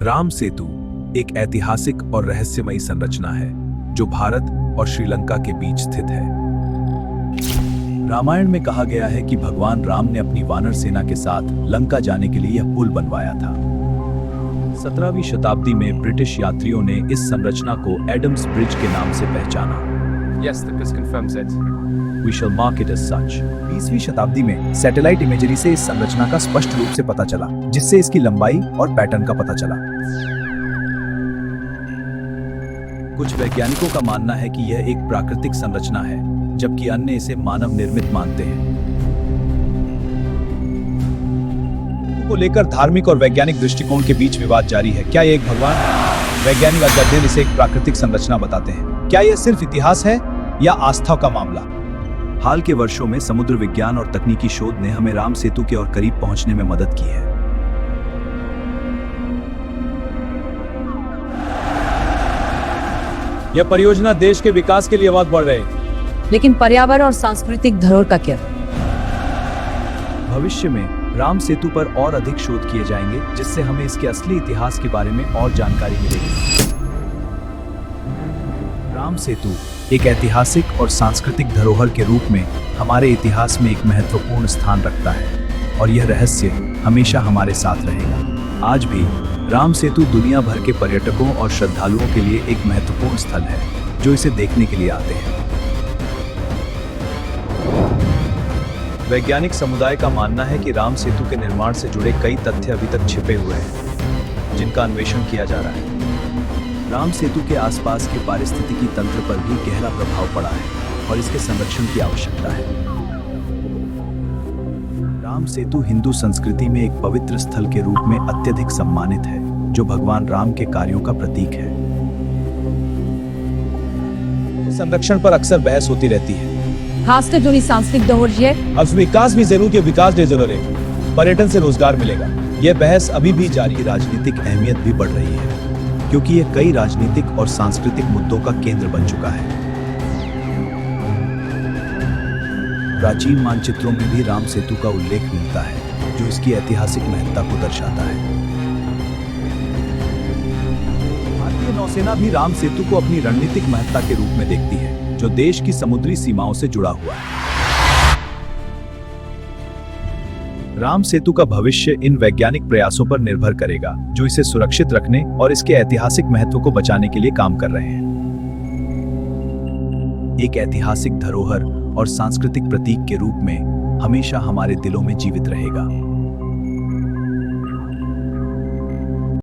राम सेतु एक ऐतिहासिक और रहस्यमयी संरचना है जो भारत और श्रीलंका के बीच स्थित है। रामायण में कहा गया है कि भगवान राम ने अपनी वानर सेना के साथ लंका जाने के लिए यह पुल बनवाया था। 17वीं शताब्दी में ब्रिटिश यात्रियों ने इस संरचना को एडम्स ब्रिज के नाम से पहचाना। Yes, the PIS confirms it. We shall mark it as such. 20वीं शताब्दी में सैटेलाइट इमेजरी से इस संरचना का स्पष्ट रूप से पता चला, जिससे इसकी लंबाई और पैटर्न का पता चला। कुछ वैज्ञानिकों का मानना है कि यह एक प्राकृतिक संरचना है, जबकि अन्य इसे मानव निर्मित मानते हैं। को लेकर धार्मिक और वैज्ञानिक दृष्टिकोण के बीच विवाद जारी है। क्या यह एक भगवान? वैज्ञानिक अध्ययन इसे एक प्राकृतिक संरचना बताते हैं। क्या यह सिर्फ इतिहास है या आस्था का मामला? हाल के वर्षों में समुद्र विज्ञान और तकनीकी शोध ने हमें राम सेतु के और करीब पहुंचने में मदद की है। यह परियोजना देश के विकास के लिए आवाज बढ़ रही है। लेकिन पर्यावरण और सांस्कृतिक धरोहर का क्या? भविष्य में राम सेतु पर और अधिक शोध किए जाएंगे, जिससे हमें इसके असली इतिहास के बारे में और जानकारी मिलेगी। राम सेतु एक ऐतिहासिक और सांस्कृतिक धरोहर के रूप में हमारे इतिहास में एक महत्वपूर्ण स्थान रखता है और यह रहस्य हमेशा हमारे साथ रहेगा। आज भी राम सेतु दुनिया भर के पर्यटकों और श्रद्धालुओं के लिए एक महत्वपूर्ण स्थल है, जो इसे देखने के लिए आते हैं। वैज्ञानिक समुदाय का मानना है कि राम सेतु के निर्माण से जुड़े कई तथ्य अभी तक छिपे हुए हैं, जिनका अन्वेषण किया जा रहा है। राम सेतु के आसपास के पारिस्थितिकी तंत्र पर भी गहरा प्रभाव पड़ा है और इसके संरक्षण की आवश्यकता है। राम सेतु हिंदू संस्कृति में एक पवित्र स्थल के रूप में अत्यधिक सम्मानित है, जो भगवान राम के कार्यों का प्रतीक है। संरक्षण पर अक्सर बहस होती रहती है, खासकर जो सांस्कृतिक धरोहर है। अब विकास भी जरूर के विकास नहीं जरूर है, पर्यटन से रोजगार मिलेगा। यह बहस अभी भी जारी है। राजनीतिक अहमियत भी बढ़ रही है, क्योंकि यह कई राजनीतिक और सांस्कृतिक मुद्दों का केंद्र बन चुका है। प्राचीन मानचित्रों में भी राम सेतु का उल्लेख मिलता है, जो इसकी ऐतिहासिक महत्ता को दर्शाता है। भारतीय नौसेना भी राम सेतु को अपनी रणनीतिक महत्ता के रूप में देखती है, जो देश की समुद्री सीमाओं से जुड़ा हुआ है। राम सेतु का भविष्य इन वैज्ञानिक प्रयासों पर निर्भर करेगा, जो इसे सुरक्षित रखने और इसके ऐतिहासिक महत्व को बचाने के लिए काम कर रहे हैं। एक ऐतिहासिक धरोहर और सांस्कृतिक प्रतीक के रूप में हमेशा हमारे दिलों में जीवित रहेगा।